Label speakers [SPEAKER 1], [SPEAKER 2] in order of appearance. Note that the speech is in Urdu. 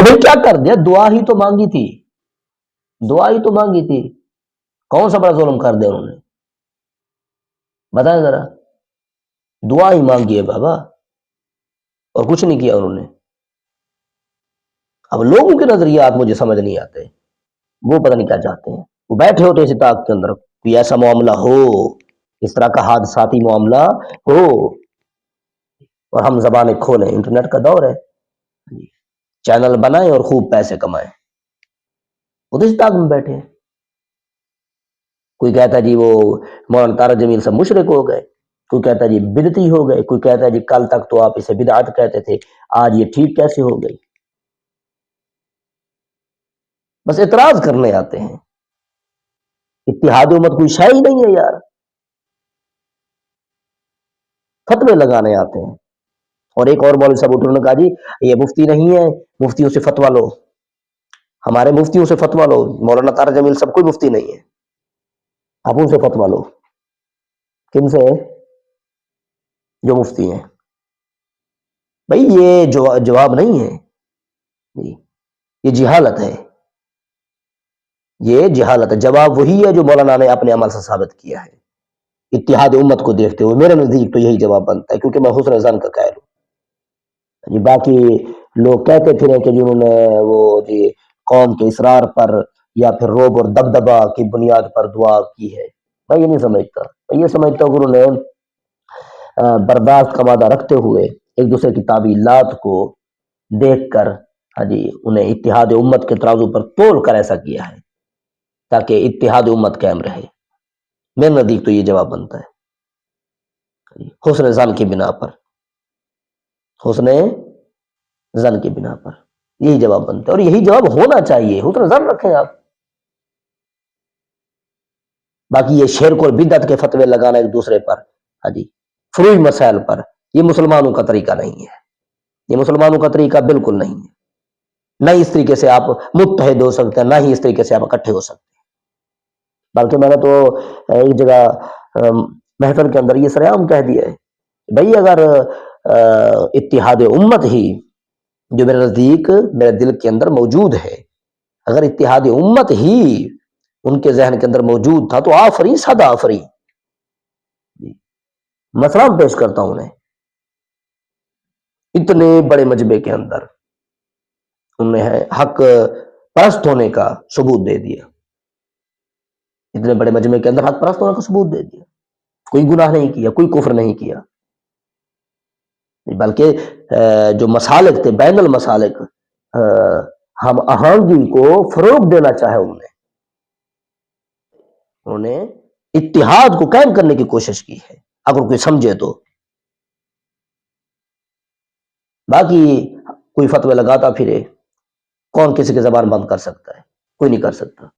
[SPEAKER 1] ابھی کیا کر دیا؟ دعا ہی تو مانگی تھی، دعا ہی تو مانگی تھی، کون سا بڑا ظلم کر دیا انہوں نے؟ بتائیں ذرا، دعا ہی مانگی ہے بابا، اور کچھ نہیں کیا انہوں نے۔ اب لوگوں کے نظریات مجھے سمجھ نہیں آتے، وہ پتہ نہیں کیا چاہتے ہیں، وہ بیٹھے ہوتے اس طاقت کے اندر، کوئی ایسا معاملہ ہو، اس طرح کا حادثاتی معاملہ ہو، اور ہم زبانیں کھولیں، انٹرنیٹ کا دور ہے، چینل بنائیں اور خوب پیسے کمائیں، وہ تو اس طاقت میں بیٹھے ہیں۔ کوئی کہتا ہے جی وہ مولانا طارق جمیل صاحب مشرک ہو گئے، کوئی کہتا ہے جی بدعتی ہو گئے، کوئی کہتا ہے جی کل تک تو آپ اسے بدعت کہتے تھے، آج یہ ٹھیک کیسے ہو گئی؟ بس اعتراض کرنے آتے ہیں، اتحاد امت کوئی شے ہی نہیں ہے یار، فتوے لگانے آتے ہیں۔ اور ایک اور مولوی صاحب اٹھنے کہا جی یہ مفتی نہیں ہے، مفتیوں سے فتوا لو، ہمارے مفتیوں سے فتوا لو، مولانا طارق جمیل صاحب کوئی مفتی نہیں ہے، آپ ان سے فتوا لو۔ کن سے؟ جو مفتی ہیں۔ بھائی یہ جواب نہیں ہے، یہ جہالت ہے، یہ جہالت ہے۔ جواب وہی ہے جو مولانا نے اپنے عمل سے ثابت کیا ہے، اتحاد امت کو دیکھتے ہوئے میرے نزدیک تو یہی جواب بنتا ہے، کیونکہ میں حسن ظن کا قائل ہوں۔ باقی لوگ کہتے پھریں کہ جنہوں نے وہ جی قوم کے اسرار پر یا پھر روب اور دبدبا کی بنیاد پر دعا کی ہے، میں یہ نہیں سمجھتا، میں یہ سمجھتا ہوں کہ انہوں نے برداشت کا وعدہ رکھتے ہوئے ایک دوسرے کی تعویلات کو دیکھ کر انہیں اتحاد امت کے ترازو پر تول کر ایسا کیا ہے تاکہ اتحاد امت قائم رہے۔ میرے نزدیک تو یہ جواب بنتا ہے، حسن ظن کی بنا پر، حسن ظن کی بنا پر یہی جواب بنتا ہے، اور یہی جواب ہونا چاہیے۔ حسن ظن رکھیں آپ۔ باقی یہ شرک اور بدعت کے فتوے لگانا ایک دوسرے پر فروعی مسائل پر، یہ مسلمانوں کا طریقہ نہیں ہے، یہ مسلمانوں کا طریقہ بالکل نہیں ہے۔ نہ اس طریقے سے آپ متحد ہو سکتے ہیں، نہ ہی اس طریقے سے آپ اکٹھے ہو سکتے ہیں۔ بلکہ میں نے تو ایک جگہ محفل کے اندر یہ سرعام کہہ دیا ہے، بھئی اگر اتحاد امت ہی جو میرے نزدیک میرے دل کے اندر موجود ہے، اگر اتحاد امت ہی ان کے ذہن کے اندر موجود تھا تو آفرین صد آفرین۔ مسئلہ پیش کرتا ہوں انہیں، اتنے بڑے مجمع کے اندر انہوں نے حق پرست ہونے کا ثبوت دے دیا، اتنے بڑے مجمع کے اندر حق پرست ہونے کا ثبوت دے دیا، کوئی گناہ نہیں کیا، کوئی کفر نہیں کیا، بلکہ جو مسالک تھے بین المسالک ہم آہنگی کو فروغ دینا چاہے انہوں نے اتحاد کو قائم کرنے کی کوشش کی ہے، اگر کوئی سمجھے تو۔ باقی کوئی فتوی لگاتا پھرے، کون کسی کی زبان بند کر سکتا ہے؟ کوئی نہیں کر سکتا۔